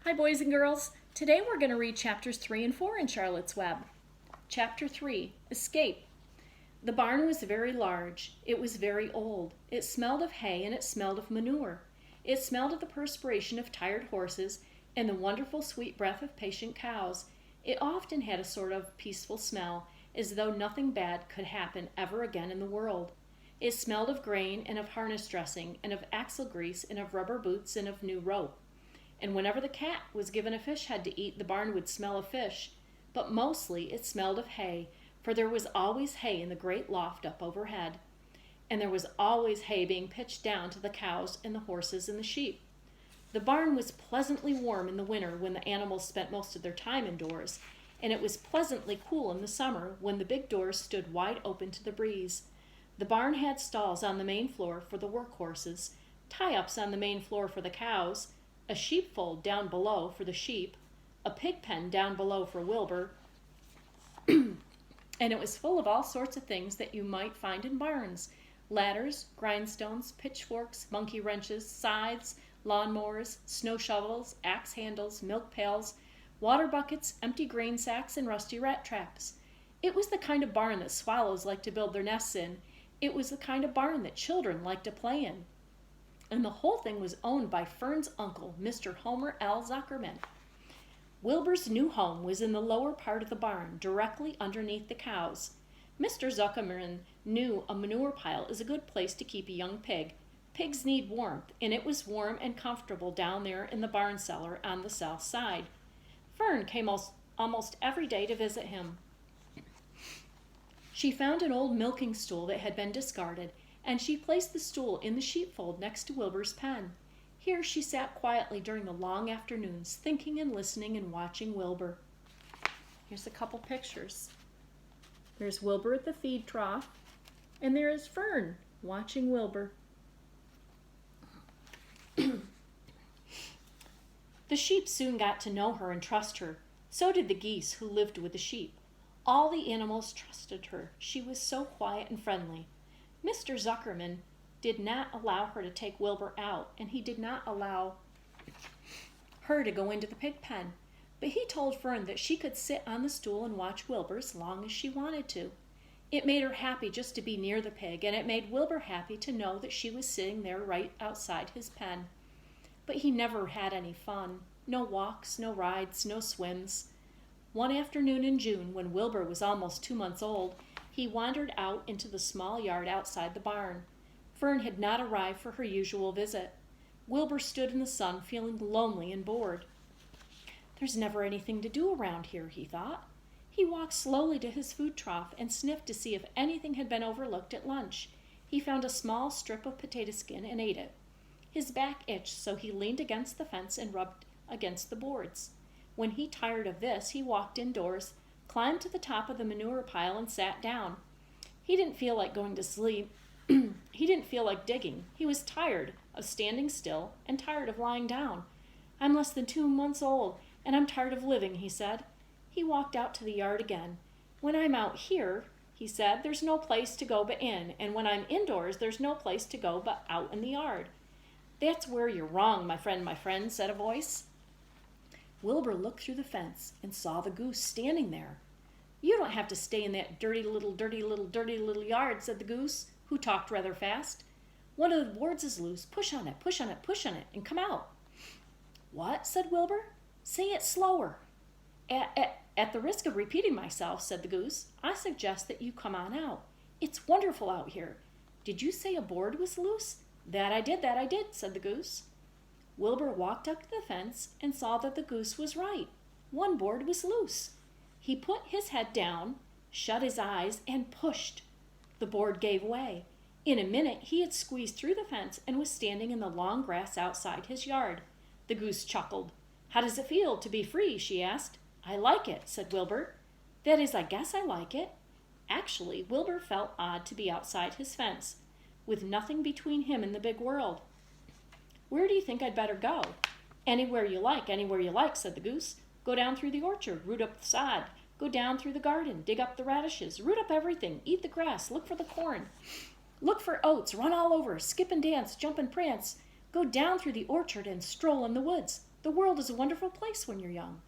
Hi, boys and girls. Today we're going to read chapters 3 and 4 in Charlotte's Web. Chapter 3, Escape. The barn was very large. It was very old. It smelled of hay and it smelled of manure. It smelled of the perspiration of tired horses and the wonderful sweet breath of patient cows. It often had a sort of peaceful smell, as though nothing bad could happen ever again in the world. It smelled of grain and of harness dressing and of axle grease and of rubber boots and of new rope. And whenever the cat was given a fish head to eat, the barn would smell of fish. But mostly it smelled of hay, for there was always hay in the great loft up overhead. And there was always hay being pitched down to the cows and the horses and the sheep. The barn was pleasantly warm in the winter when the animals spent most of their time indoors, and it was pleasantly cool in the summer when the big doors stood wide open to the breeze. The barn had stalls on the main floor for the work horses, tie-ups on the main floor for the cows, a sheepfold down below for the sheep, a pig pen down below for Wilbur, and it was full of all sorts of things that you might find in barns: ladders, grindstones, pitchforks, monkey wrenches, scythes, lawnmowers, snow shovels, axe handles, milk pails, water buckets, empty grain sacks, and rusty rat traps. It was the kind of barn that swallows like to build their nests in. It was the kind of barn that children like to play in. And the whole thing was owned by Fern's uncle, Mr. Homer L. Zuckerman. Wilbur's new home was in the lower part of the barn, directly underneath the cows. Mr. Zuckerman knew a manure pile is a good place to keep a young pig. Pigs need warmth, and it was warm and comfortable down there in the barn cellar on the south side. Fern came almost every day to visit him. She found an old milking stool that had been discarded, and she placed the stool in the sheepfold next to Wilbur's pen. Here she sat quietly during the long afternoons, thinking and listening and watching Wilbur. Here's a couple pictures. There's Wilbur at the feed trough, and there is Fern watching Wilbur. The sheep soon got to know her and trust her. So did the geese who lived with the sheep. All the animals trusted her. She was so quiet and friendly. Mr. Zuckerman did not allow her to take Wilbur out, and he did not allow her to go into the pig pen. But he told Fern that she could sit on the stool and watch Wilbur as long as she wanted to. It made her happy just to be near the pig, and it made Wilbur happy to know that she was sitting there right outside his pen. But he never had any fun. No walks, no rides, no swims. One afternoon in June, when Wilbur was almost 2 months old, he wandered out into the small yard outside the barn. Fern had not arrived for her usual visit. Wilbur stood in the sun, feeling lonely and bored. There's never anything to do around here, he thought. He walked slowly to his food trough and sniffed to see if anything had been overlooked at lunch. He found a small strip of potato skin and ate it. His back itched, so he leaned against the fence and rubbed against the boards. When he tired of this, he walked indoors, climbed to the top of the manure pile, and sat down. He didn't feel like going to sleep. He didn't feel like digging. He was tired of standing still and tired of lying down. I'm less than 2 months old, and I'm tired of living, he said. He walked out to the yard again. When I'm out here, he said, there's no place to go but in, and when I'm indoors, there's no place to go but out in the yard. That's where you're wrong, my friend, said a voice. Wilbur looked through the fence and saw the goose standing there. You don't have to stay in that dirty little yard, said the goose, who talked rather fast. One of the boards is loose. Push on it, and come out. What? Said Wilbur. Say it slower. At the risk of repeating myself, said the goose, I suggest that you come on out. It's wonderful out here. Did you say a board was loose? That I did, said the goose. Wilbur walked up to the fence and saw that the goose was right. One board was loose. He put his head down, shut his eyes, and pushed. The board gave way. In a minute, he had squeezed through the fence and was standing in the long grass outside his yard. The goose chuckled. How does it feel to be free? She asked. I like it, said Wilbur. That is, I guess I like it. Actually, Wilbur felt odd to be outside his fence, with nothing between him and the big world. Where do you think I'd better go? Anywhere you like, said the goose. Go down through the orchard, root up the sod. Go down through the garden, dig up the radishes, root up everything, eat the grass, look for the corn. Look for oats, run all over, skip and dance, jump and prance. Go down through the orchard and stroll in the woods. The world is a wonderful place when you're young."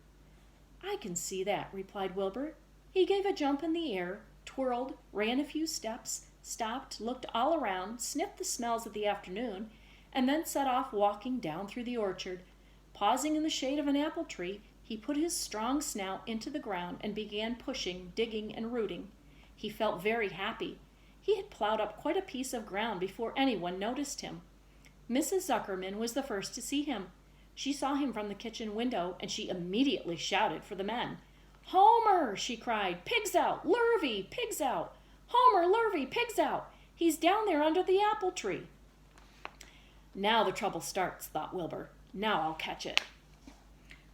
"I can see that," replied Wilbur. He gave a jump in the air, twirled, ran a few steps, stopped, looked all around, sniffed the smells of the afternoon, and then set off walking down through the orchard. Pausing in the shade of an apple tree, he put his strong snout into the ground and began pushing, digging, and rooting. He felt very happy. He had plowed up quite a piece of ground before anyone noticed him. Mrs. Zuckerman was the first to see him. She saw him from the kitchen window, and she immediately shouted for the men. "Homer!" she cried. "Pigs out! Lurvy! Pigs out! Homer, Lurvy, pigs out! He's down there under the apple tree." "Now the trouble starts," thought Wilbur. "Now I'll catch it."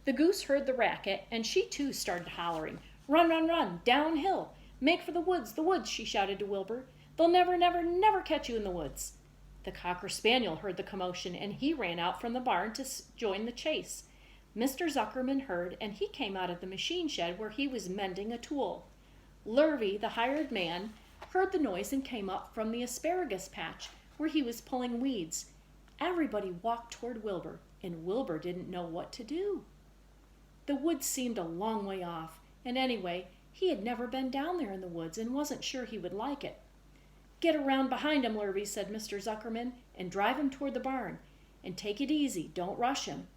The goose heard the racket, and she too started hollering. "Run, run, run! Downhill! Make for the woods, she shouted to Wilbur. "They'll never, never, never catch you in the woods." The cocker spaniel heard the commotion, and he ran out from the barn to join the chase. Mr. Zuckerman heard, and he came out of the machine shed where he was mending a tool. Lurvy, the hired man, heard the noise and came up from the asparagus patch where he was pulling weeds. Everybody walked toward Wilbur, and Wilbur didn't know what to do. The woods seemed a long way off, and anyway, he had never been down there in the woods and wasn't sure he would like it. "Get around behind him, Lurvy," said Mr. Zuckerman, "and drive him toward the barn. And take it easy, don't rush him.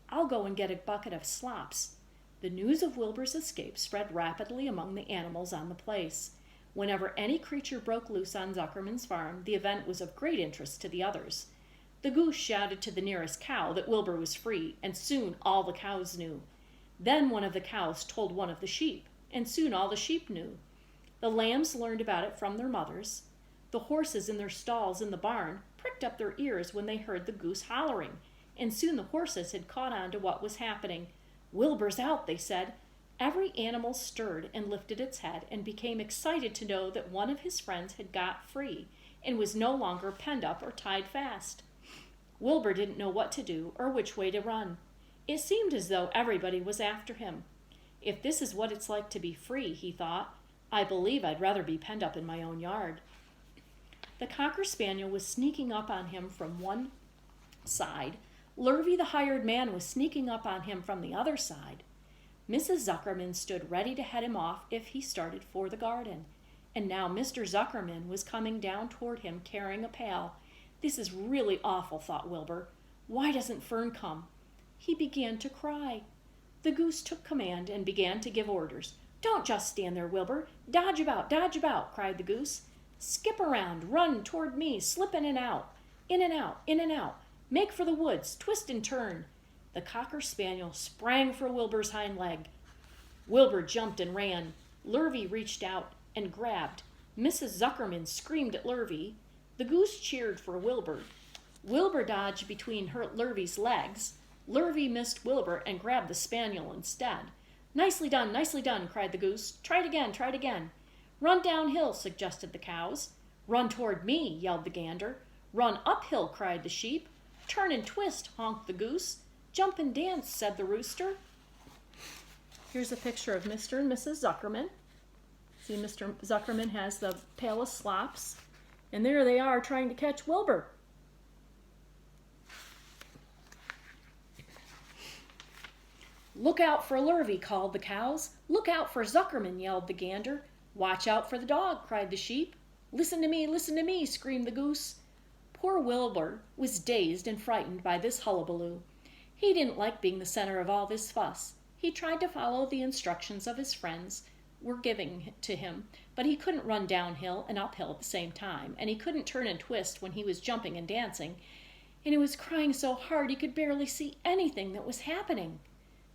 I'll go and get a bucket of slops." The news of Wilbur's escape spread rapidly among the animals on the place. Whenever any creature broke loose on Zuckerman's farm, the event was of great interest to the others. The goose shouted to the nearest cow that Wilbur was free, and soon all the cows knew. Then one of the cows told one of the sheep, and soon all the sheep knew. The lambs learned about it from their mothers. The horses in their stalls in the barn pricked up their ears when they heard the goose hollering, and soon the horses had caught on to what was happening. "Wilbur's out," they said. Every animal stirred and lifted its head and became excited to know that one of his friends had got free and was no longer penned up or tied fast. Wilbur didn't know what to do or which way to run. It seemed as though everybody was after him. "If this is what it's like to be free," he thought, "I believe I'd rather be penned up in my own yard." The cocker spaniel was sneaking up on him from one side. Lurvy, the hired man, was sneaking up on him from the other side. Mrs. Zuckerman stood ready to head him off if he started for the garden. And now Mr. Zuckerman was coming down toward him carrying a pail. "This is really awful," thought Wilbur. "Why doesn't Fern come?" He began to cry. The goose took command and began to give orders. "Don't just stand there, Wilbur. Dodge about," cried the goose. "Skip around, run toward me, slip in and out, in and out, in and out. Make for the woods, twist and turn." The cocker spaniel sprang for Wilbur's hind leg. Wilbur jumped and ran. Lurvy reached out and grabbed. Mrs. Zuckerman screamed at Lurvy. The goose cheered for Wilbur. Wilbur dodged between Lurvy's legs. Lurvy missed Wilbur and grabbed the spaniel instead. Nicely done," cried the goose. "Try it again. "Run downhill," suggested the cows. "Run toward me," yelled the gander. "Run uphill," cried the sheep. "Turn and twist," honked the goose. "Jump and dance," said the rooster. Here's a picture of Mr. and Mrs. Zuckerman. See, Mr. Zuckerman has the pail of slops, and there they are trying to catch Wilbur. "Look out for Lurvy," called the cows. "Look out for Zuckerman," yelled the gander. "Watch out for the dog," cried the sheep. Listen to me," screamed the goose. Poor Wilbur was dazed and frightened by this hullabaloo. He didn't like being the center of all this fuss. He tried to follow the instructions of his friends were giving to him, but he couldn't run downhill and uphill at the same time, and he couldn't turn and twist when he was jumping and dancing, and he was crying so hard he could barely see anything that was happening.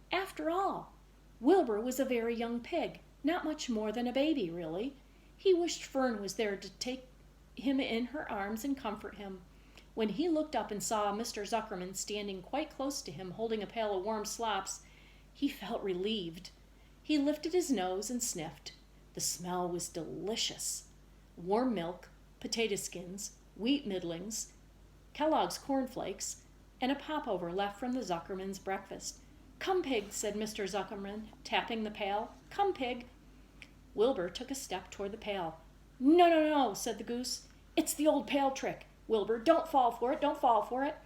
After all, Wilbur was a very young pig, not much more than a baby, really. He wished Fern was there to take him in her arms and comfort him. When he looked up and saw Mr. Zuckerman standing quite close to him holding a pail of warm slops, he felt relieved. He lifted his nose and sniffed. The smell was delicious. Warm milk, potato skins, wheat middlings, Kellogg's cornflakes, and a popover left from the Zuckerman's breakfast. "Come, pig," said Mr. Zuckerman, tapping the pail. "Come, pig." Wilbur took a step toward the pail. No, said the goose. "It's the old pail trick. Wilbur, don't fall for it.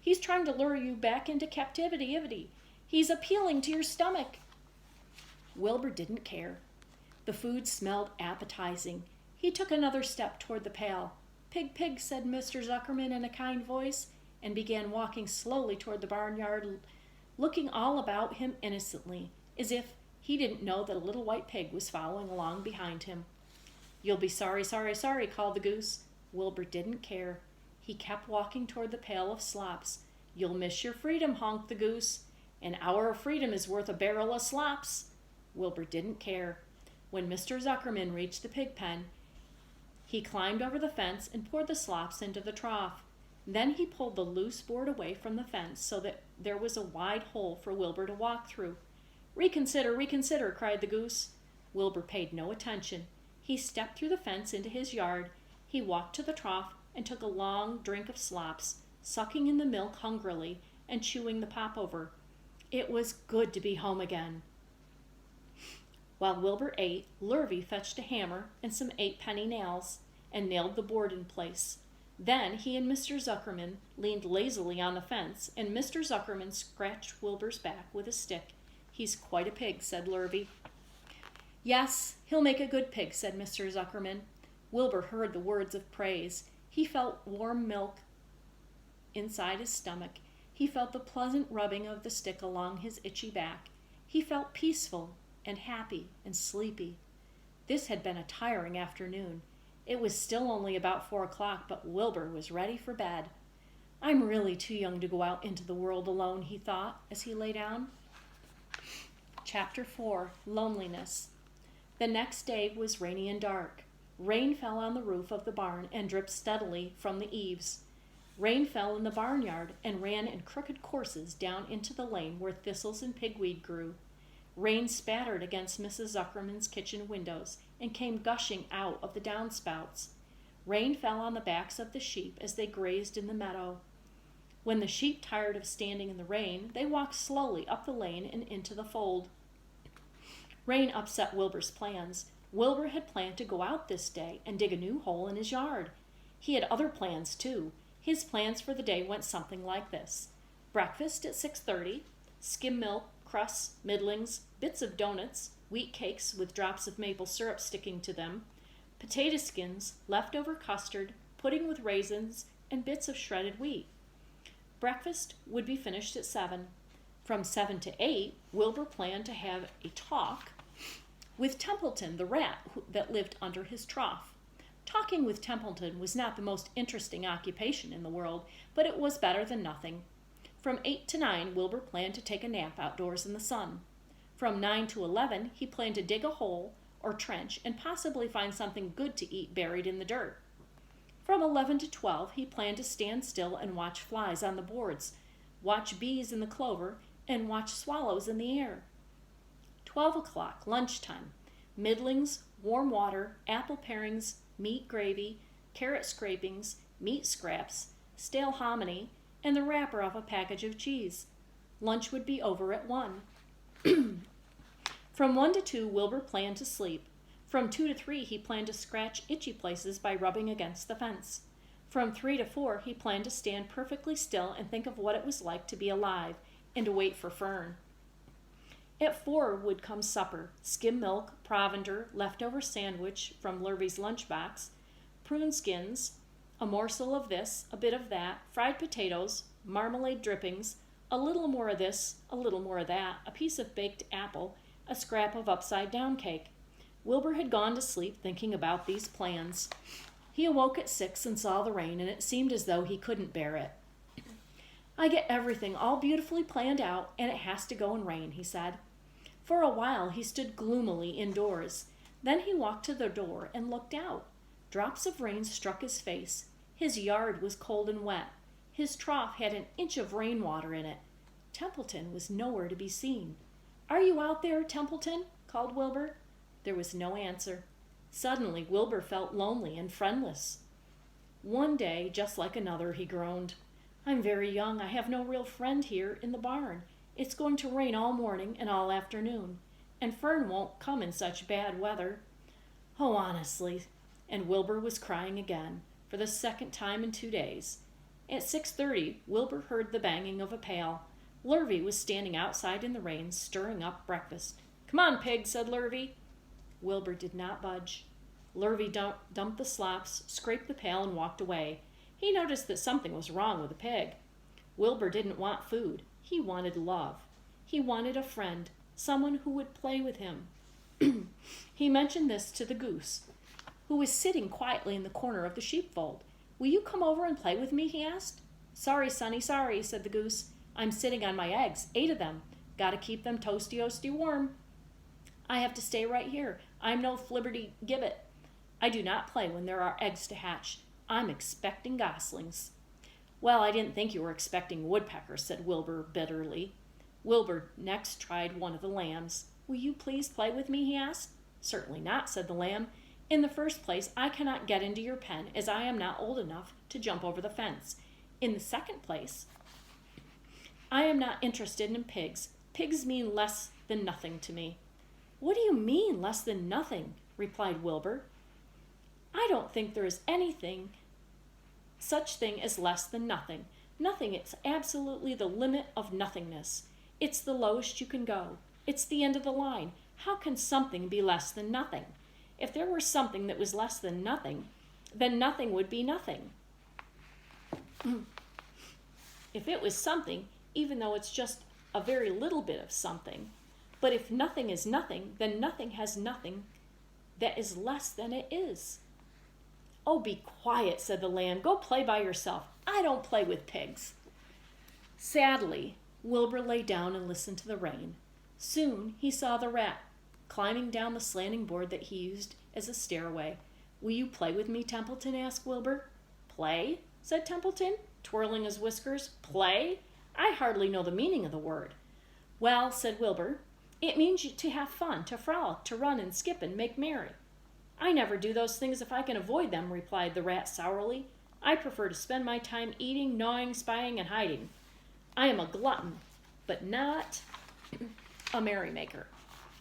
He's trying to lure you back into captivity. He's appealing to your stomach." Wilbur didn't care. The food smelled appetizing. He took another step toward the pail. "Pig, pig," said Mr. Zuckerman in a kind voice, and began walking slowly toward the barnyard, looking all about him innocently, as if he didn't know that a little white pig was following along behind him. "You'll be sorry, sorry, sorry," called the goose. Wilbur didn't care. He kept walking toward the pail of slops. "You'll miss your freedom," honked the goose. "An hour of freedom is worth a barrel of slops." Wilbur didn't care. When Mr. Zuckerman reached the pig pen, he climbed over the fence and poured the slops into the trough. Then he pulled the loose board away from the fence so that there was a wide hole for Wilbur to walk through. "Reconsider, reconsider," cried the goose. Wilbur paid no attention. He stepped through the fence into his yard. He walked to the trough and took a long drink of slops, sucking in the milk hungrily and chewing the popover. It was good to be home again. While Wilbur ate, Lurvy fetched a hammer and some 8-penny nails and nailed the board in place. Then he and Mr. Zuckerman leaned lazily on the fence, and Mr. Zuckerman scratched Wilbur's back with a stick. "He's quite a pig," said Lurvy. "Yes, he'll make a good pig," said Mr. Zuckerman. Wilbur heard the words of praise. He felt warm milk inside his stomach. He felt the pleasant rubbing of the stick along his itchy back. He felt peaceful and happy and sleepy. This had been a tiring afternoon. It was still only about 4 o'clock, but Wilbur was ready for bed. "I'm really too young to go out into the world alone," he thought as he lay down. Chapter 4. Loneliness. The next day was rainy and dark. Rain fell on the roof of the barn and dripped steadily from the eaves. Rain fell in the barnyard and ran in crooked courses down into the lane where thistles and pigweed grew. Rain spattered against Mrs. Zuckerman's kitchen windows and came gushing out of the downspouts. Rain fell on the backs of the sheep as they grazed in the meadow. When the sheep tired of standing in the rain, they walked slowly up the lane and into the fold. Rain upset Wilbur's plans. Wilbur had planned to go out this day and dig a new hole in his yard. He had other plans, too. His plans for the day went something like this: breakfast at 6:30, skim milk, crusts, middlings, bits of donuts, wheat cakes with drops of maple syrup sticking to them, potato skins, leftover custard, pudding with raisins, and bits of shredded wheat. Breakfast would be finished at 7. From 7 to 8, Wilbur planned to have a talk with Templeton, the rat that lived under his trough. Talking with Templeton was not the most interesting occupation in the world, but it was better than nothing. From 8 to 9, Wilbur planned to take a nap outdoors in the sun. From 9 to 11, he planned to dig a hole or trench and possibly find something good to eat buried in the dirt. From 11 to 12, he planned to stand still and watch flies on the boards, watch bees in the clover, and watch swallows in the air. 12 o'clock, lunchtime. Middlings, warm water, apple parings, meat gravy, carrot scrapings, meat scraps, stale hominy, and the wrapper of a package of cheese. Lunch would be over at 1. From 1 to 2, Wilbur planned to sleep. From 2 to 3, he planned to scratch itchy places by rubbing against the fence. From 3 to 4, he planned to stand perfectly still and think of what it was like to be alive and to wait for Fern. At 4 would come supper: skim milk, provender, leftover sandwich from Lurvy's lunchbox, prune skins, a morsel of this, a bit of that, fried potatoes, marmalade drippings, a little more of this, a little more of that, a piece of baked apple, a scrap of upside-down cake. Wilbur had gone to sleep thinking about these plans. He awoke at 6 and saw the rain, and it seemed as though he couldn't bear it. "I get everything all beautifully planned out, and it has to go and rain," he said. For a while he stood gloomily indoors. Then he walked to the door and looked out. Drops of rain struck his face. His yard was cold and wet. His trough had an inch of rainwater in it. Templeton was nowhere to be seen. "Are you out there, Templeton?" called Wilbur. There was no answer. Suddenly Wilbur felt lonely and friendless. "One day just like another," he groaned. "I'm very young. I have no real friend here in the barn. It's going to rain all morning and all afternoon, and Fern won't come in such bad weather. Oh, honestly," and Wilbur was crying again, for the second time in 2 days. At 6:30, Wilbur heard the banging of a pail. Lurvy was standing outside in the rain, stirring up breakfast. "Come on, pig," said Lurvy. Wilbur did not budge. Lurvy dumped the slops, scraped the pail, and walked away. He noticed that something was wrong with the pig. Wilbur didn't want food. He wanted love. He wanted a friend, someone who would play with him. He mentioned this to the goose, who was sitting quietly in the corner of the sheepfold. "Will you come over and play with me?" he asked. "Sorry, sonny, sorry," said the goose. "I'm sitting on my eggs, 8 of them. Gotta keep them toasty-oasty warm. I have to stay right here. I'm no flibberty-gibbet. I do not play when there are eggs to hatch. I'm expecting goslings." "Well, I didn't think you were expecting woodpeckers," said Wilbur bitterly. Wilbur next tried one of the lambs. "Will you please play with me?" he asked. "Certainly not," said the lamb. "In the first place, I cannot get into your pen, as I am not old enough to jump over the fence. In the second place, I am not interested in pigs. Pigs mean less than nothing to me." "What do you mean, less than nothing?" replied Wilbur. "I don't think there is anything such thing as less than nothing. Nothing is absolutely the limit of nothingness. It's the lowest you can go. It's the end of the line. How can something be less than nothing? If there were something that was less than nothing, then nothing would be nothing. If it was something, even though it's just a very little bit of something. But if nothing is nothing, then nothing has nothing that is less than it is." "Oh, be quiet," said the lamb. "Go play by yourself. I don't play with pigs." Sadly, Wilbur lay down and listened to the rain. Soon he saw the rat climbing down the slanting board that he used as a stairway. "Will you play with me, Templeton?" asked Wilbur. "Play?" said Templeton, twirling his whiskers. "Play? I hardly know the meaning of the word." "Well," said Wilbur, "it means to have fun, to frolic, to run and skip and make merry." "I never do those things if I can avoid them," replied the rat sourly. "I prefer to spend my time eating, gnawing, spying, and hiding. I am a glutton, but not a merrymaker.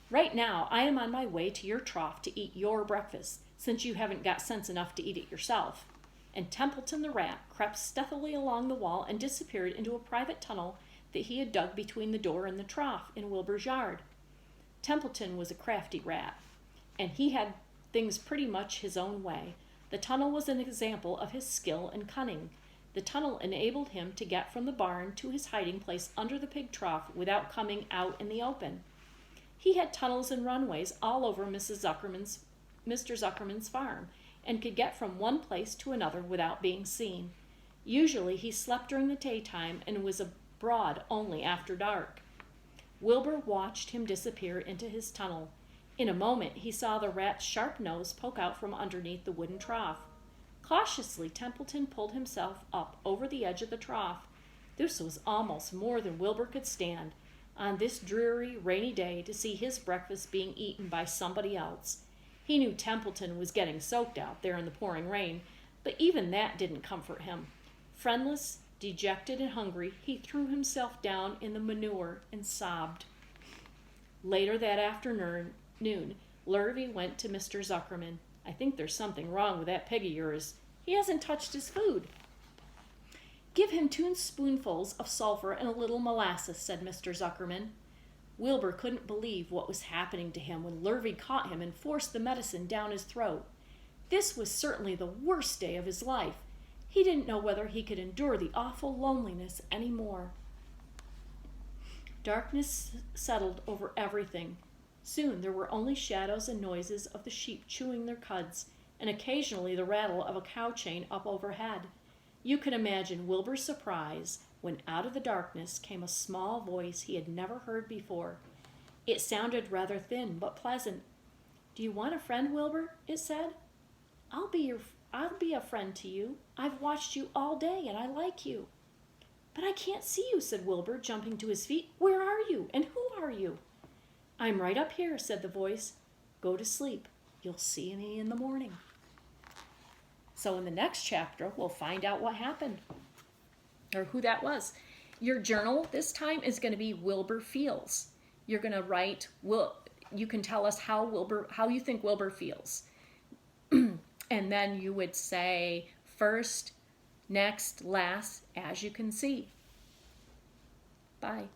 Right now, I am on my way to your trough to eat your breakfast, since you haven't got sense enough to eat it yourself." And Templeton the rat crept stealthily along the wall and disappeared into a private tunnel that he had dug between the door and the trough in Wilbur's yard. Templeton was a crafty rat, and he had things pretty much his own way. The tunnel was an example of his skill and cunning. The tunnel enabled him to get from the barn to his hiding place under the pig trough without coming out in the open. He had tunnels and runways all over Mr. Zuckerman's farm, and could get from one place to another without being seen. Usually he slept during the daytime and was abroad only after dark. Wilbur watched him disappear into his tunnel. In a moment he saw the rat's sharp nose poke out from underneath the wooden trough. Cautiously, Templeton pulled himself up over the edge of the trough. This was almost more than Wilbur could stand, on this dreary, rainy day, to see his breakfast being eaten by somebody else. He knew Templeton was getting soaked out there in the pouring rain, but even that didn't comfort him. Friendless, dejected, and hungry, he threw himself down in the manure and sobbed. Later that afternoon, Lurvy went to Mr. Zuckerman. "I think there's something wrong with that pig of yours. He hasn't touched his food." "Give him 2 spoonfuls of sulfur and a little molasses," said Mr. Zuckerman. Wilbur couldn't believe what was happening to him when Lurvy caught him and forced the medicine down his throat. This was certainly the worst day of his life. He didn't know whether he could endure the awful loneliness any more. Darkness settled over everything. Soon there were only shadows and noises of the sheep chewing their cuds, and occasionally the rattle of a cow chain up overhead. You can imagine Wilbur's surprise when out of the darkness came a small voice he had never heard before. It sounded rather thin but pleasant. "Do you want a friend, Wilbur?" it said. I'll be a friend to you. I've watched you all day and I like you." "But I can't see you," said Wilbur, jumping to his feet. "Where are you, and who are you?" "I'm right up here," said the voice. "Go to sleep. You'll see me in the morning." So in the next chapter, we'll find out what happened, or who that was. Your journal this time is going to be Wilbur Feels. You're going to write, you can tell us how you think Wilbur feels. And then you would say, first, next, last, as you can see. Bye.